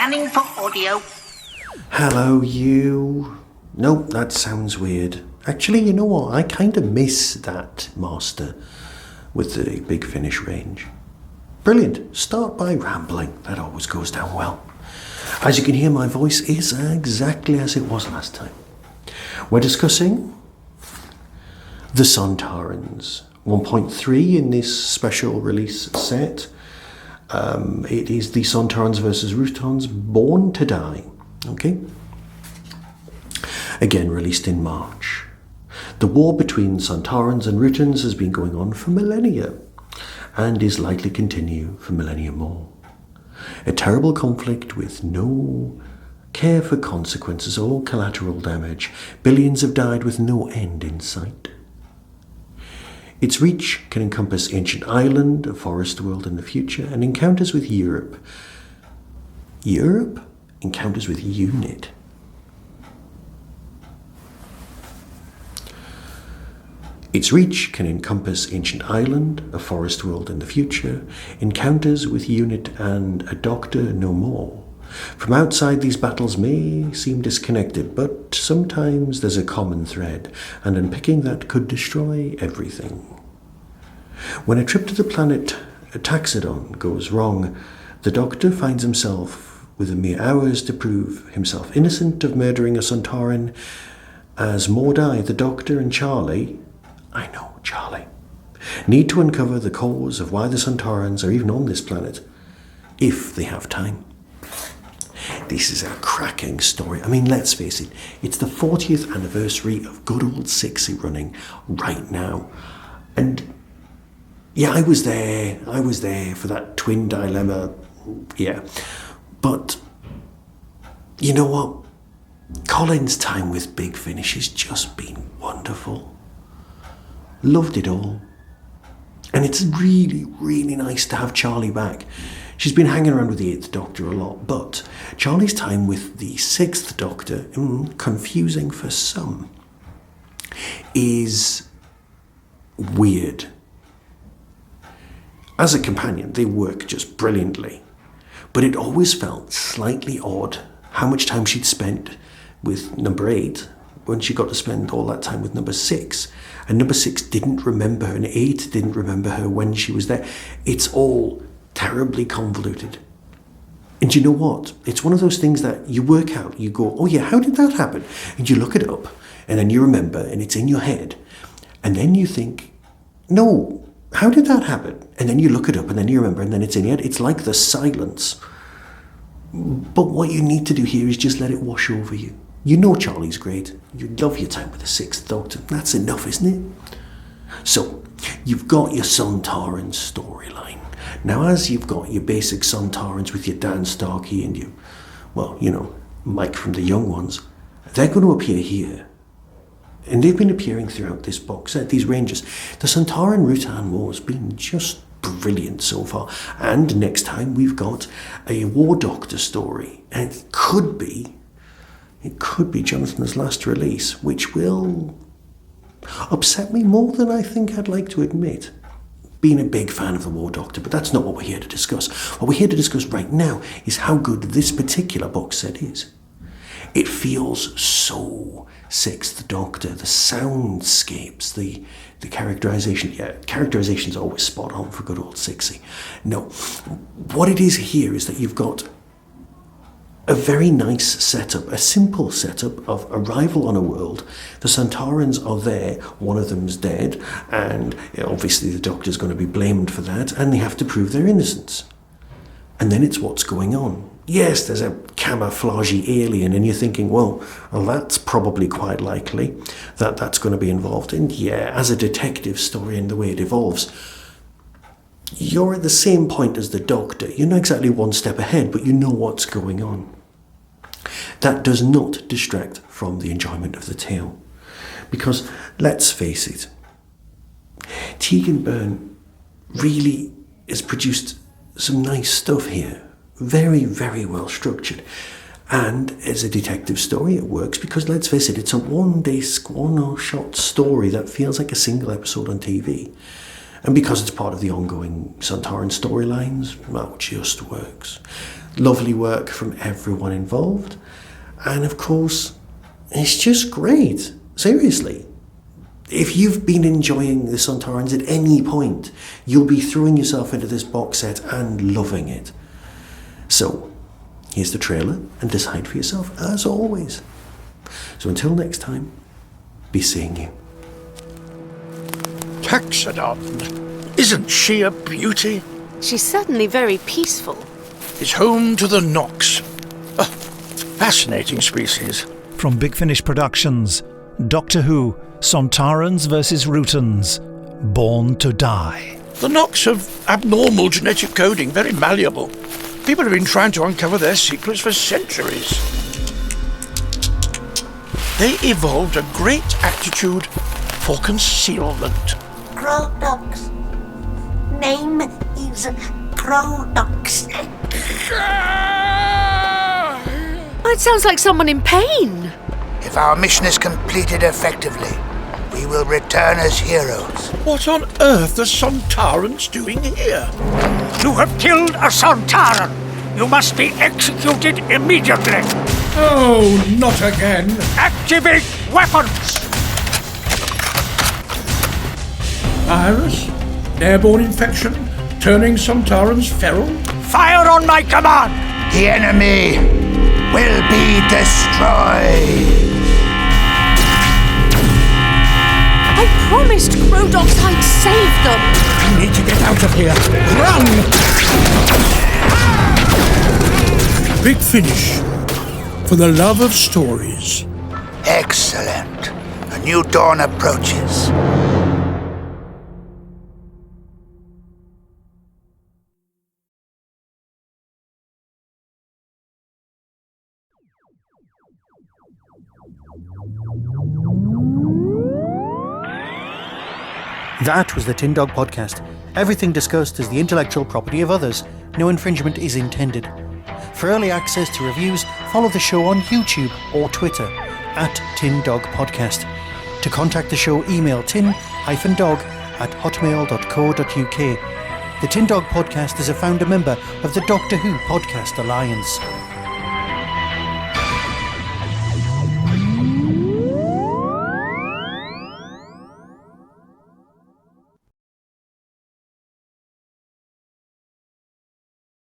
Scanning for audio. Hello, you. Nope, that sounds weird. Actually, you know what? I kind of miss that master with the big finish range. Brilliant. Start by rambling. That always goes down well. As you can hear, my voice is exactly as it was last time. We're discussing the Sontarans. 1.3 in this special release set. It is the Sontarans versus Rutans, Born to Die. Okay? Again, released in March. The war between Sontarans and Rutans has been going on for millennia, and is likely to continue for millennia more. A terrible conflict with no care for consequences or collateral damage. Billions have died with no end in sight. Its reach can encompass ancient Ireland, a forest world in the future, and encounters with Europe. Europe? Encounters with UNIT. Its reach can encompass ancient Ireland, a forest world in the future, encounters with UNIT and a Doctor no more. From outside, these battles may seem disconnected, but sometimes there's a common thread, and unpicking that could destroy everything. When a trip to the planet Taxodon goes wrong, the Doctor finds himself with a mere hours to prove himself innocent of murdering a Sontaran. As Mordai, the Doctor and Charley, I know, Charlie, need to uncover the cause of why the Sontarans are even on this planet, if they have time. This is a cracking story. I mean, let's face it, it's the 40th anniversary of good old Sixie running right now. And yeah, I was there for that twin dilemma, yeah. But, you know what? Colin's time with Big Finish has just been wonderful. Loved it all. And it's really, really nice to have Charlie back. She's been hanging around with the 8th Doctor a lot, but Charlie's time with the 6th Doctor, confusing for some, is weird. As a companion, they work just brilliantly, but it always felt slightly odd how much time she'd spent with number 8 when she got to spend all that time with number 6. And number 6 didn't remember her, and 8 didn't remember her when she was there. It's all terribly convoluted. And you know what? It's one of those things that you work out. You go, oh yeah, how did that happen? And you look it up, and then you remember, and it's in your head. And then you think, no, how did that happen? And then you look it up, and then you remember, and then it's in your head. It's like the silence. But what you need to do here is just let it wash over you. You know Charlie's great. You love your time with the 6th Doctor. That's enough, isn't it? So, you've got your Sontaran storyline. Now, as you've got your basic Sontarans with your Dan Starkey and you, well, you know, Mike from the Young Ones, they're going to appear here. And they've been appearing throughout this box set, these ranges. The Sontaran-Rutan War has been just brilliant so far. And next time we've got a War Doctor story. And it could be Jonathan's last release, which will upset me more than I think I'd like to admit, being a big fan of the War Doctor, but that's not what we're here to discuss. What we're here to discuss right now is how good this particular box set is. It feels so 6th Doctor, the soundscapes, the characterization. Yeah, characterization's always spot on for good old Sixie. No, what it is here is that you've got a very nice setup, a simple setup of arrival on a world. The Sontarans are there, one of them's dead, and obviously the Doctor's going to be blamed for that, and they have to prove their innocence. And then it's what's going on. Yes, there's a camouflagey alien, and you're thinking, well, that's probably quite likely that that's going to be involved. And yeah, as a detective story and the way it evolves, you're at the same point as the Doctor. You're not exactly one step ahead, but you know what's going on. That does not distract from the enjoyment of the tale. Because, let's face it, Tegan Byrne really has produced some nice stuff here. Very, very well structured. And as a detective story, it works because, let's face it, it's a one-disc, one-shot story that feels like a single episode on TV. And because it's part of the ongoing Sontaran storylines, well, it just works. Lovely work from everyone involved. And of course, it's just great. Seriously. If you've been enjoying the Sontarans at any point, you'll be throwing yourself into this box set and loving it. So, here's the trailer and decide for yourself, as always. So until next time, be seeing you. Taxodon. Isn't she a beauty? She's certainly very peaceful. Is home to the Nox. A fascinating species. From Big Finish Productions, Doctor Who, Sontarans vs. Rutans, Born to Die. The Nox have abnormal genetic coding, very malleable. People have been trying to uncover their secrets for centuries. They evolved a great aptitude for concealment. Crodox. Name is Crodox. Oh, it sounds like someone in pain. If our mission is completed effectively, we will return as heroes. What on earth are Sontarans doing here? You have killed a Sontaran. You must be executed immediately. Oh, not again. Activate weapons. Virus? Airborne infection? Turning Sontarans feral? Fire on my command. The enemy will be destroyed. I promised Crodox I'd save them. We need to get out of here. Run! Big Finish. For the love of stories. Excellent. A new dawn approaches. That was the Tin Dog Podcast. Everything discussed is the intellectual property of others. No infringement is intended. For early access to reviews, follow the show on YouTube or Twitter @Tin Dog Podcast. To contact the show, email tin-dog@hotmail.co.uk. The Tin Dog Podcast is a founder member of the Doctor Who Podcast Alliance.